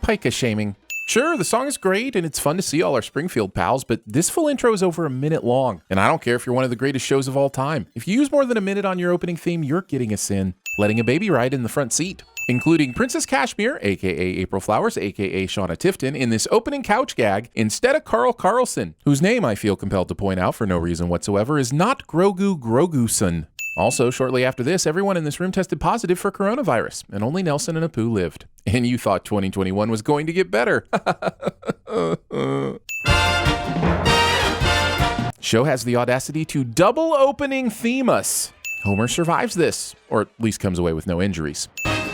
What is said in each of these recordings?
pica shaming. Sure, the song is great and it's fun to see all our Springfield pals, but this full intro is over a minute long. And I don't care if you're one of the greatest shows of all time. If you use more than a minute on your opening theme, you're getting a sin. Letting a baby ride in the front seat. Including Princess Cashmere, aka April Flowers, aka Shauna Tifton, in this opening couch gag instead of Carl Carlson, whose name I feel compelled to point out for no reason whatsoever is not Grogu Groguson. Also, shortly after this, everyone in this room tested positive for coronavirus, and only Nelson and Apu lived. And you thought 2021 was going to get better. Show has the audacity to double opening theme us. Homer survives this, or at least comes away with no injuries.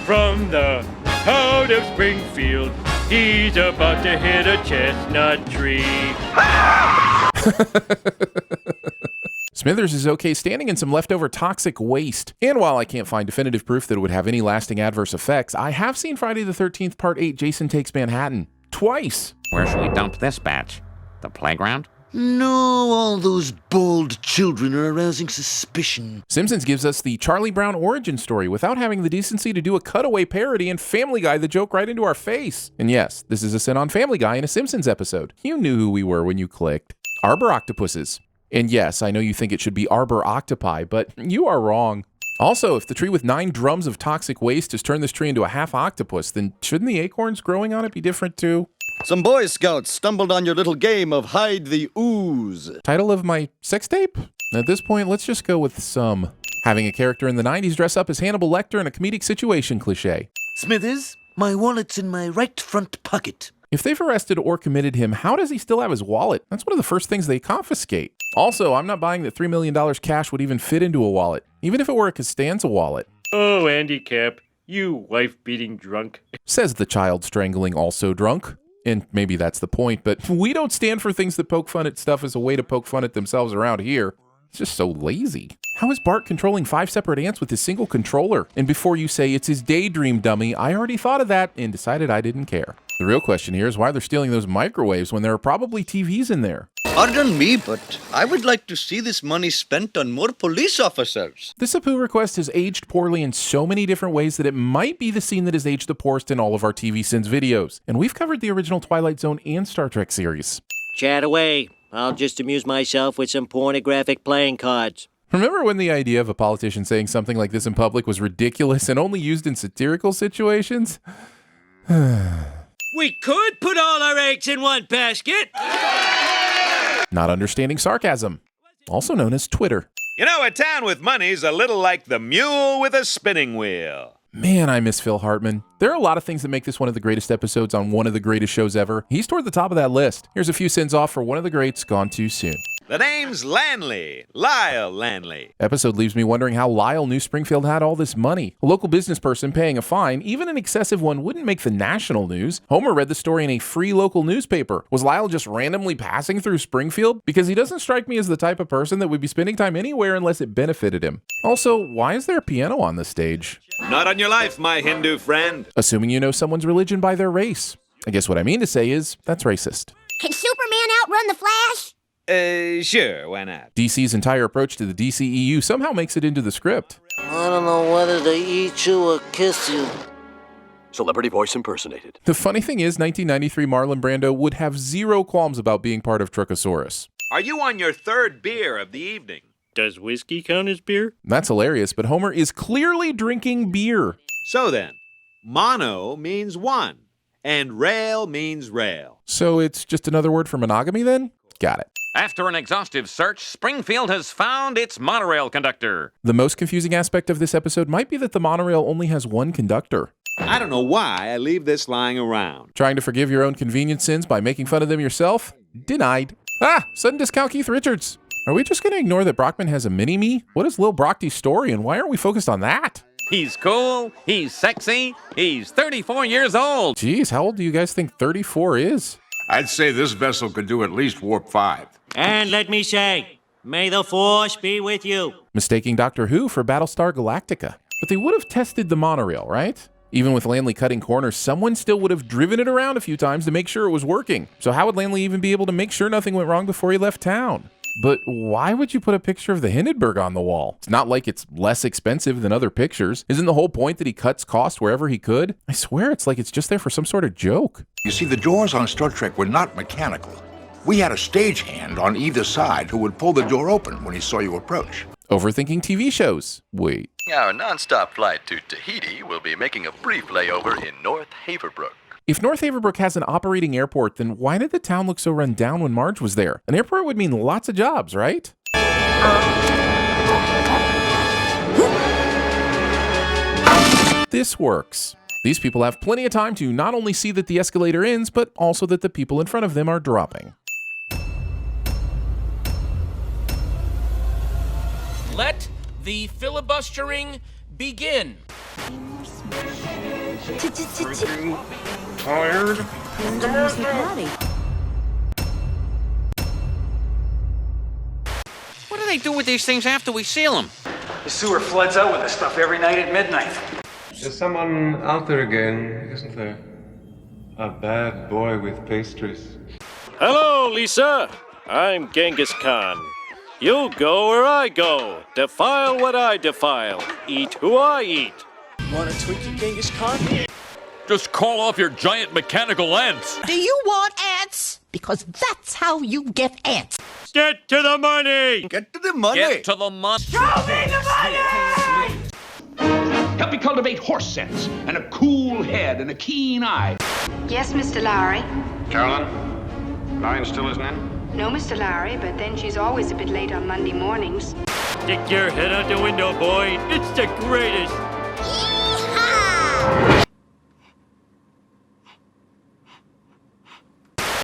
From the heart of Springfield, he's about to hit a chestnut tree. Smithers is okay standing in some leftover toxic waste. And while I can't find definitive proof that it would have any lasting adverse effects, I have seen Friday the 13th Part 8 Jason Takes Manhattan. Twice. Where should we dump this batch? The playground? No, all those bald children are arousing suspicion. Simpsons gives us the Charlie Brown origin story without having the decency to do a cutaway parody and Family Guy the joke right into our face. And yes, this is a sin on Family Guy in a Simpsons episode. You knew who we were when you clicked. Arbor octopuses. And yes, I know you think it should be arbor octopi, but you are wrong. Also, if the tree with 9 drums of toxic waste has turned this tree into a half octopus, then shouldn't the acorns growing on it be different too? Some Boy Scouts stumbled on your little game of hide the ooze. Title of my sex tape? At this point, let's just go with some. Having a character in the 90s dress up as Hannibal Lecter in a comedic situation cliche. Smithers, my wallet's in my right front pocket. If they've arrested or committed him, how does he still have his wallet? That's one of the first things they confiscate. Also, I'm not buying that $3 million cash would even fit into a wallet, even if it were a Costanza wallet. Oh, Andy Cap, you wife-beating drunk. Says the child strangling also drunk. And maybe that's the point, but we don't stand for things that poke fun at stuff as a way to poke fun at themselves around here. It's just so lazy. How is Bart controlling 5 separate ants with his single controller? And before you say it's his daydream, dummy, I already thought of that and decided I didn't care. The real question here is why they're stealing those microwaves when there are probably TVs in there. Pardon me, but I would like to see this money spent on more police officers. This Apu request has aged poorly in so many different ways that it might be the scene that has aged the poorest in all of our TVSins videos. And we've covered the original Twilight Zone and Star Trek series. Chat away. I'll just amuse myself with some pornographic playing cards. Remember when the idea of a politician saying something like this in public was ridiculous and only used in satirical situations? We could put all our eggs in one basket. Not understanding sarcasm, also known as Twitter. You know, a town with money's a little like the mule with a spinning wheel. Man, I miss Phil Hartman. There are a lot of things that make this one of the greatest episodes on one of the greatest shows ever. He's toward the top of that list. Here's a few sins off for one of the greats gone too soon. The name's Lanley, Lyle Lanley. Episode leaves me wondering how Lyle knew Springfield had all this money. A local business person paying a fine, even an excessive one, wouldn't make the national news. Homer read the story in a free local newspaper. Was Lyle just randomly passing through Springfield? Because he doesn't strike me as the type of person that would be spending time anywhere unless it benefited him. Also, why is there a piano on the stage? Not on your life, my Hindu friend. Assuming you know someone's religion by their race. I guess what I mean to say is, that's racist. Can Superman outrun the Flash? Sure, why not? DC's entire approach to the DCEU somehow makes it into the script. I don't know whether to eat you or kiss you. Celebrity voice impersonated. The funny thing is, 1993 Marlon Brando would have zero qualms about being part of Truckosaurus. Are you on your 3rd beer of the evening? Does whiskey count as beer? That's hilarious, but Homer is clearly drinking beer. So then, mono means one, and rail means rail. So it's just another word for monogamy then? Got it. After an exhaustive search, Springfield has found its monorail conductor. The most confusing aspect of this episode might be that the monorail only has one conductor. I don't know why I leave this lying around. Trying to forgive your own convenience sins by making fun of them yourself? Denied. Sudden discount Keith Richards. Are we just going to ignore that Brockman has a mini-me? What is Lil Brockty's story, and why aren't we focused on that? He's cool, he's sexy, he's 34 years old. Geez, how old do you guys think 34 is? I'd say this vessel could do at least warp 5. And let me say, may the Force be with you. Mistaking Doctor Who for Battlestar Galactica. But they would have tested the monorail, right? Even with Lanley cutting corners, someone still would have driven it around a few times to make sure it was working. So how would Lanley even be able to make sure nothing went wrong before he left town? But why would you put a picture of the Hindenburg on the wall? It's not like it's less expensive than other pictures. Isn't the whole point that he cuts cost wherever he could? I swear it's like it's just there for some sort of joke. You see, the doors on Star Trek were not mechanical. We had a stagehand on either side who would pull the door open when he saw you approach. Overthinking TV shows. Wait. Our non-stop flight to Tahiti will be making a brief layover in North Haverbrook. If North Haverbrook has an operating airport, then why did the town look so run down when Marge was there? An airport would mean lots of jobs, right? This works. These people have plenty of time to not only see that the escalator ends, but also that the people in front of them are dropping. Let the filibustering begin. Tired? What do they do with these things after we seal them? The sewer floods out with this stuff every night at midnight. There's someone out there again, isn't there? A bad boy with pastries. Hello, Lisa. I'm Genghis Khan. You go where I go. Defile what I defile. Eat who I eat. Want a Twinkie, Genghis Khan? Just call off your giant mechanical ants. Do you want ants? Because that's how you get ants. Get to the money! Get to the money. Get to the money. Show me the money! Help me cultivate horse sense and a cool head and a keen eye. Yes, Mr. Lowry. Carolyn? Lion still isn't in? No, Mr. Lowry, but then she's always a bit late on Monday mornings. Stick your head out the window, boy. It's the greatest.